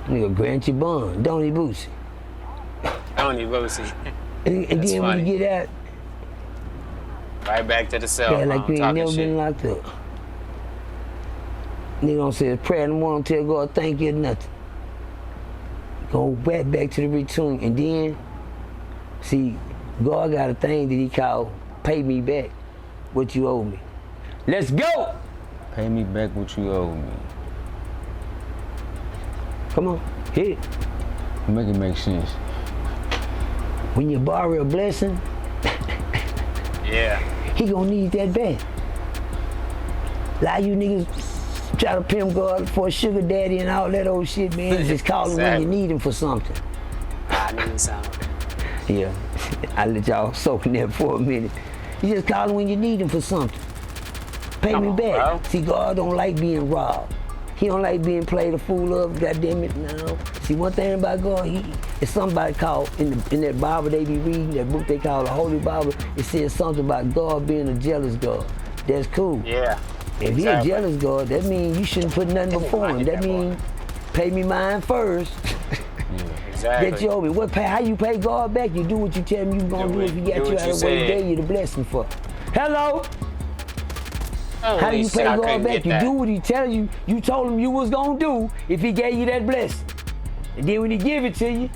Nigga grant your bond, don't he, Boosie? Tony Boosie. And That's then funny. when you get out, Right back to the cell yeah, phone, like you ain't talking never shit. been locked up. Nigga don't say a prayer in the morning, tell God thank you or nothing. Go back to the retune, and then, see, God got a thing that he called pay me back what you owe me. Let's go! Pay me back what you owe me. Come on, hit it. Make it make sense. When you borrow a blessing, yeah, he gonna need that back. A lot of you niggas try to pimp God for a sugar daddy and all that old shit, man. Just call him when you need him for something. I need something. Yeah, I let y'all soak in there for a minute. You just call him when you need him for something. Pay me back. Bro. See, God don't like being robbed. He don't like being played a fool of, goddamn it, no. See, one thing about God, it's somebody called, in that Bible they be reading, that book they call the Holy Bible, it says something about God being a jealous God. That's cool. Yeah. If he a jealous God, that means you shouldn't put nothing before him. That means pay me mine first. Exactly. That you owe me. How you pay God back? You do what you tell him you gonna do. If you got you out of the way, he gave you the blessing for. Hello? How do you pay God back? You do what he tells you. You told him you was gonna do if he gave you that blessing. And then when he give it to you,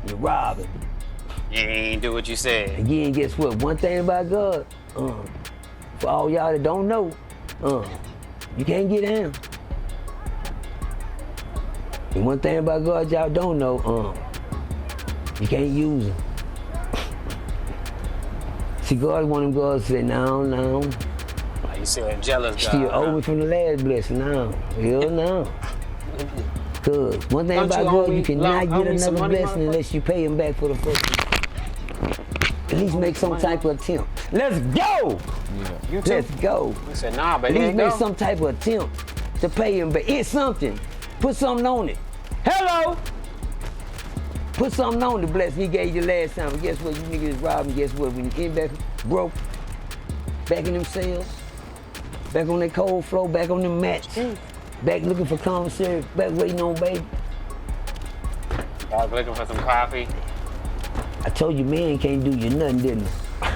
you rob him. You ain't do what you said. Again, guess what? One thing about God, for all y'all that don't know, you can't get down. And one thing about God y'all don't know, you can't use him. See, God one of them gods say, no. You see a jealous God. Still owe me from the last blessing, no. Hell no. Cause one thing about God, you cannot get another blessing unless you pay him back for the first one. At least make some type of attempt. Let's go! Yeah. Let's go. You said, nah, but at least make some type of attempt to pay him back. It's something. Put something on it. Hello! Put something on the blessing he gave you last time. But guess what? You niggas robbed him. Guess what? When you came back broke, back in themselves, back on that cold floor, back on them mats, back looking for commissary, back waiting on baby. Back looking for some coffee. I told you man can't do you nothing, didn't I?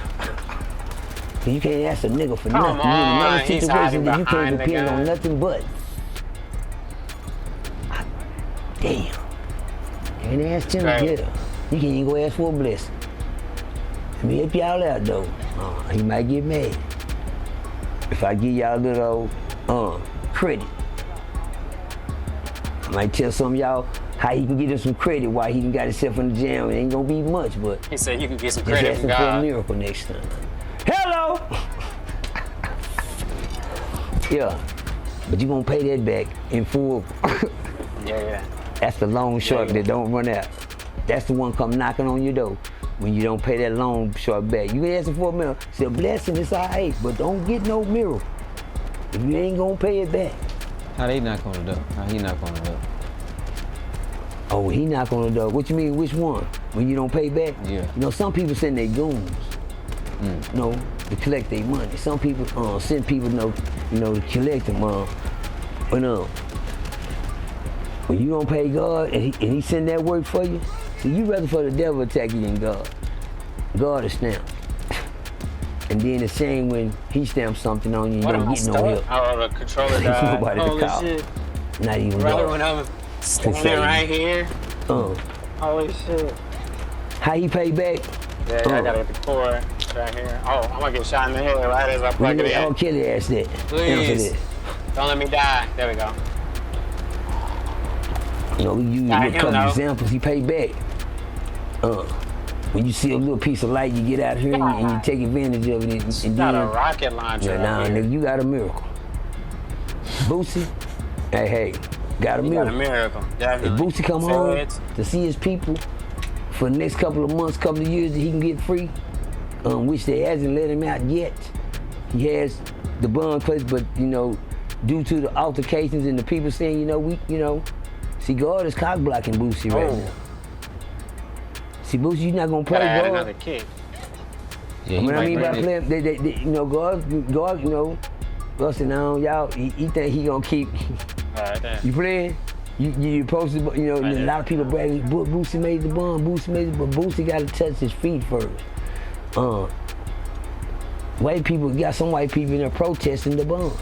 You can't ask a nigga for nothing. Come on, you're in another situation that you can't behind depend on nothing but. Damn. Can't ask him to get her. You can't even go ask for a blessing. Let me help y'all out though. He might get mad. If I give y'all a little credit. I might tell some of y'all how he can get him some credit while he done got himself in the jam. It ain't gonna be much, but he said you can get some just credit asking from for God. a miracle next time. Hello! Yeah, but you gonna pay that back in full. Yeah. That's the loan shark that don't run out. That's the one come knocking on your door when you don't pay that loan shark back. You asking for a miracle. It's a blessing, it's all right, but don't get no miracle if you ain't gonna pay it back. How they knock on the door? How he knock on the door? Oh, he knock on the door. What you mean, which one? When you don't pay back? Yeah. You know, some people send their goons, you know, to collect their money. Some people send people, to collect them. When you don't pay God and he send that work for you, so you rather for the devil attack you than God. God is stamped. And then the same when he stamps something on you, you don't get no help. Oh, the controller There's died. nobody Holy to call. shit. Not even Brother, God. when I was standing right here. Holy shit. How he pay back? Yeah, I gotta get the cord right here. Oh, I'm gonna get shot in the head right as I plug it in. Oh, Kelly asked that. Please. Don't let me die. There we go. You know, we use a couple examples. He paid back. When you see a little piece of light, you get out here and you take advantage of it. And Got then, a rocket launcher. nah, nigga, you got a miracle. Boosie, hey, got a miracle. Got a miracle. If Definitely. Boosie come home to see his people for the next couple of months, couple of years that he can get free, which they hasn't let him out yet. He has the bond place, but due to the altercations and the people saying, see, God is cock blocking Boosie right now. See, Boosie, you're not gonna play Gotta add God. another kick. Yeah, What I mean by playing, God said, no, y'all, he think he gonna keep. Right there. You playing? You supposed to, a lot of people bragging, Boosie made the bond, but Boosie got to touch his feet first. White people, got some white people in there protesting the bond.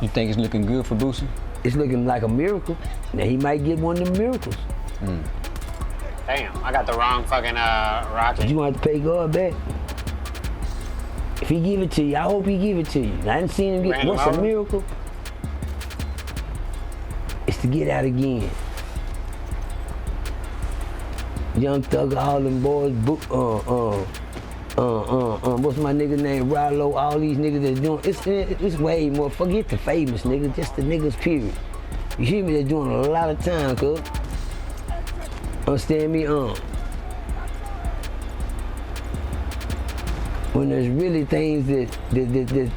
You think it's looking good for Boosie? It's looking like a miracle. Now he might get one of them miracles. Damn, I got the wrong fucking rocket. But you want to pay God back. If he give it to you, I hope he give it to you. I didn't see him get. Ran him What's a over? miracle? It's to get out again. Young Thug, all them boys, what's my nigga name? Rallo, all these niggas that's doing, it's way more, forget the famous niggas, just the niggas period. You hear me, they're doing a lot of time, cuz. Understand me? When there's really things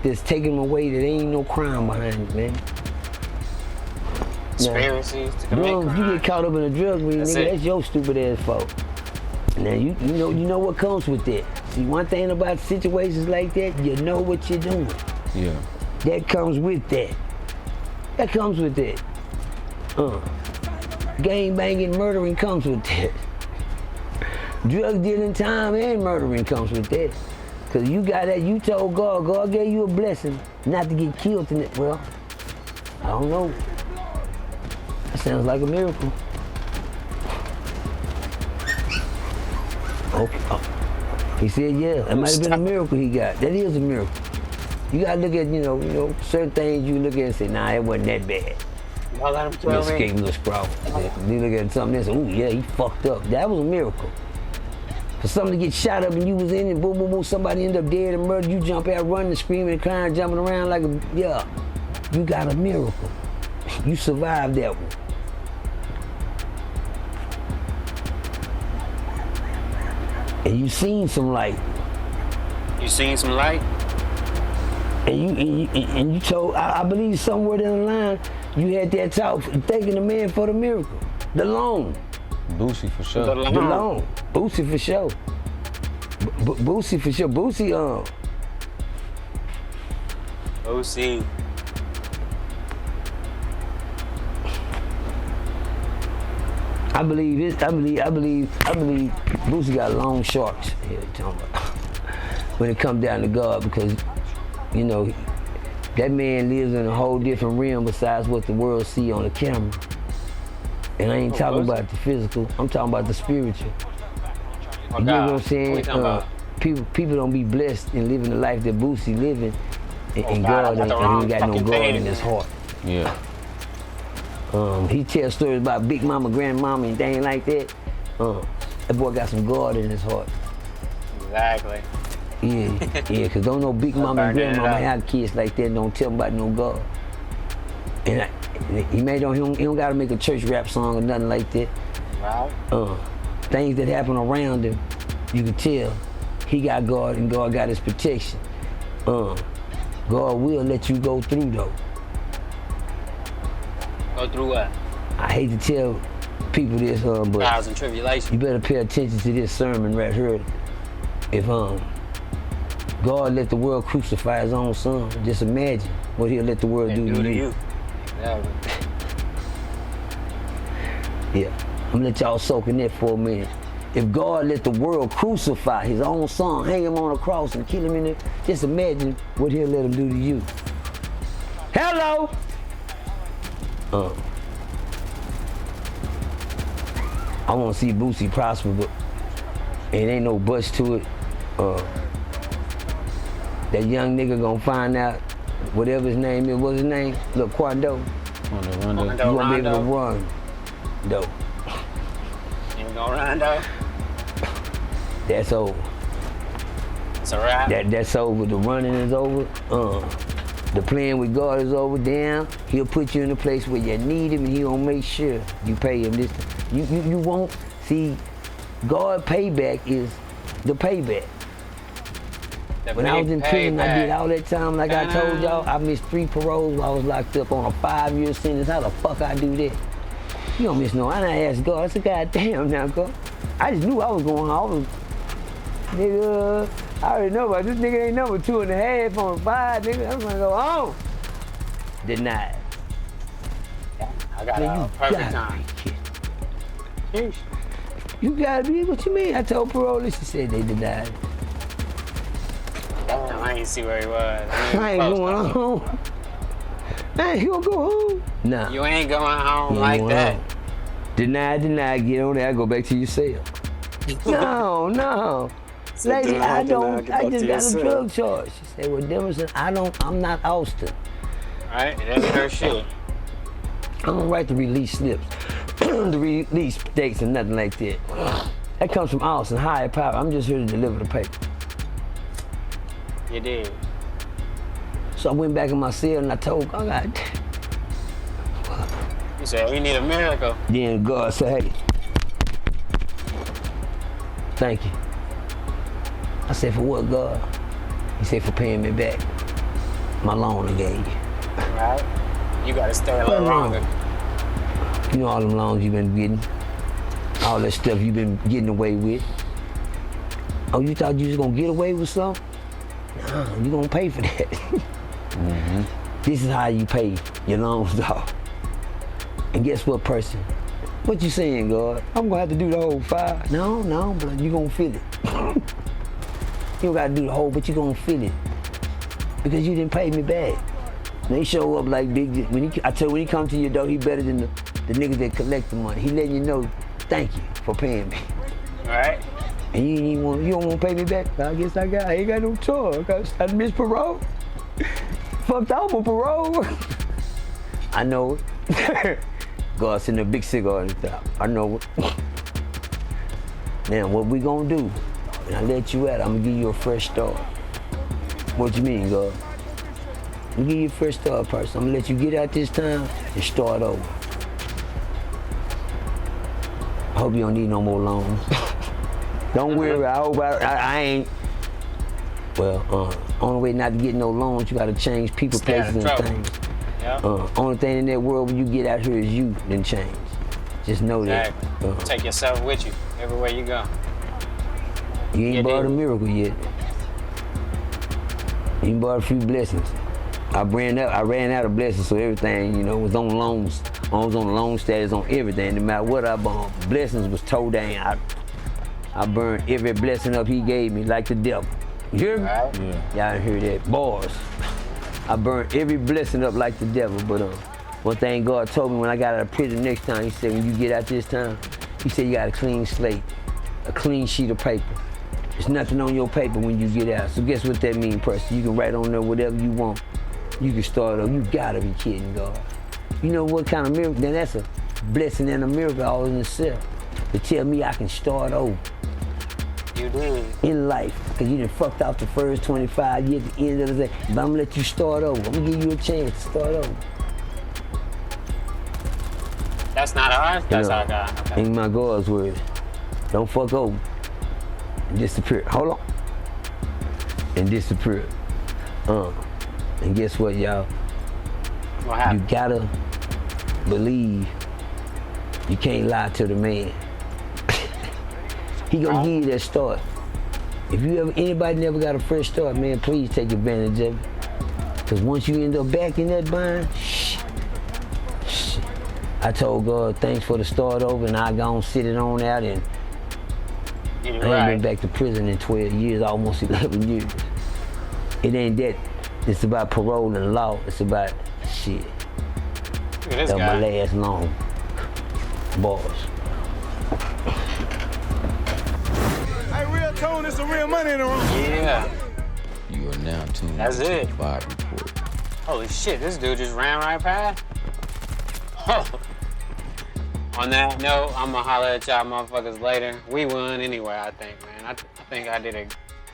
that's taking them away, that ain't no crime behind it, man. Conspiracies to commit Bro, if you get caught up in a drug ring, That's nigga, it. that's your stupid ass fault. Now you know what comes with that. See, one thing about situations like that, you know what you're doing. Yeah. That comes with that. That comes with that. Gang banging, murdering comes with that. Drug dealing, time, and murdering comes with that. Cause you got that, you told God, God gave you a blessing not to get killed in it. Well, I don't know. That sounds like a miracle. Okay. He said, yeah, that might have been a miracle he got. That is a miracle. You gotta look at, you know, certain things you look at and say, nah, it wasn't that bad. Y'all let him He throw escaped me. little scrawl. You look at something and say, ooh, yeah, he fucked up. That was a miracle. For something to get shot up and you was in it, boom, boom, boom, somebody end up dead and murdered, you jump out running, screaming and crying, jumping around like a, yeah. You got a miracle. You survived that one. And you seen some light. You seen some light? And you told, I believe somewhere down the line, you had that talk, thanking the man for the miracle. The loan. Boosie for sure. The loan. Boosie for sure. Boosie for sure. Boosie, OC. I believe this. I believe Boosie got long shorts. Here, talking about when it comes down to God, because you know that man lives in a whole different realm besides what the world see on the camera. And I ain't talking about the physical. I'm talking about the spiritual. You know what I'm saying? What you talking about? People don't be blessed in living the life that Boosie living, and God, God I got the ain't wrong got no fucking God page. in his heart. Yeah. He tells stories about Big Mama, Grandmama, and things like that. That boy got some God in his heart. Exactly. Yeah, cause don't no Big Mama and burning it Grandmama up. have kids like that. Don't tell them about no God. And he don't gotta make a church rap song or nothing like that. Right. Things that happen around him, you can tell he got God and God got his protection. God will let you go through though. Go through what? I hate to tell people this, but Trials and tribulations. you better pay attention to this sermon right here. If God let the world crucify his own son, just imagine what he'll let the world do to you. Exactly. Yeah, I'm gonna let y'all soak in that for a minute. If God let the world crucify his own son, hang him on a cross and kill him in there, just imagine what he'll let him do to you. Hello! I want to see Boosie prosper, but it ain't no buts to it. That young nigga gonna find out whatever his name is. What's his name? Look, Quando. You gonna be able to run, though. You gonna run though? That's over. It's a wrap. That's over. The running is over. The playing with God is over. Damn, he'll put you in a place where you need him, and he'll make sure you pay him this. You won't see. God payback is the payback. When I was in prison, I did all that time. Like I told y'all, I missed 3 paroles while I was locked up on a 5-year sentence. How the fuck I do that? You don't miss no. I done asked God. I said, God damn, now God. I just knew I was going home. Nigga, I already know about this nigga ain't number 2.5 on 5, nigga. I'm gonna go home. Denied. I got Man, a you perfect gotta time. Sheesh. You gotta be, what you mean? I told parolee, she said they denied it. Damn, I ain't see where he was. I ain't going home. Man, he gonna go home? Nah. You ain't going home He ain't like going that. home. Deny, get on there, go back to your cell. No. Lady, I just got a drug charge. She said, well, Demerson, I'm not Austin. Right, that's her shit. I don't write the release slips, the release dates and nothing like that. That comes from Austin, higher power. I'm just here to deliver the paper. You did. So I went back in my cell and I told God, you said, we need a miracle. Then God said, hey, thank you. I said, for what, God? He said, for paying me back my loan I gave you. Right. You gotta stay a little longer. You know all them loans you've been getting, all that stuff you've been getting away with. Oh, you thought you was gonna get away with something? Nah, you gonna pay for that. This is how you pay your loans off. And guess what, person? What you saying, God? I'm gonna have to do the whole 5. No, but you gonna feel it. You don't gotta do the whole, but you gonna feel it. Because you didn't pay me back. They show up like big, when he come to your door, he better than the niggas that collect the money. He letting you know, thank you for paying me. Right. And you don't want to pay me back? I guess I ain't got no choice. I missed parole. Fucked off on parole. I know it. God sent a big cigar in the top. I know it. Now, what we gonna do? When I let you out, I'm gonna give you a fresh start. What you mean, God? I'm gonna give you a fresh start, person. I'm gonna let you get out this time and start over. I hope you don't need no more loans. Don't worry, I hope I ain't. Well, only way not to get no loans, you gotta change people, places, and things. Yep. Only thing in that world when you get out here is you, then change. Just know that. Take yourself with you everywhere you go. You ain't bought a miracle yet. You ain't bought a few blessings. I ran out of blessings, so everything, was on loans. I was on loan status on everything. No matter what I bought, blessings was towed down. I burned every blessing up he gave me like the devil. You hear me? Yeah. Y'all hear that? Bars. I burned every blessing up like the devil, but one thing God told me when I got out of prison next time, he said, when you get out this time, he said you got a clean slate, a clean sheet of paper. There's nothing on your paper when you get out. So guess what that means, person? You can write on there whatever you want. You can start over. You gotta be kidding God. You know what kind of miracle? Then that's a blessing and a miracle all in itself. To tell me I can start over. You did. In life. Because you done fucked out the first 25 years at the end of the day. But I'm gonna let you start over. I'm gonna give you a chance to start over. That's not ours? That's our God. Okay. Ain't my God's word. Don't fuck over. And disappear. Hold on. And disappear. And guess what, y'all? What happened? You gotta believe you can't lie to the man. He gonna give you that start. If anybody never got a fresh start, man, please take advantage of it. Cause once you end up back in that bind, I told God, thanks for the start over, and I gonna sit it on out, and I ain't been back to prison in 12 years, almost 11 years. It ain't that. It's about parole and law. It's about shit. That's my last long bars. Hey, real tone, there's some real money in the room. Yeah. You are now tuned That's to it. the Vibe Report. Holy shit, this dude just ran right past. On that note, I'm gonna holler at y'all motherfuckers later. We won anyway, I think, man. I think I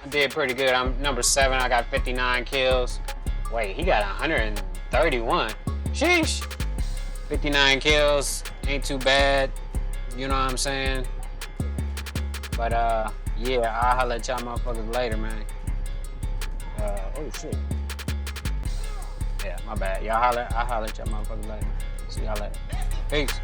did pretty good. I'm number 7. I got 59 kills. Wait, he got 131. Sheesh. 59 kills. Ain't too bad. You know what I'm saying? But yeah, I'll holler at y'all motherfuckers later, man. Oh shit. Yeah, my bad. I'll holler at y'all motherfuckers later. See y'all later. Peace.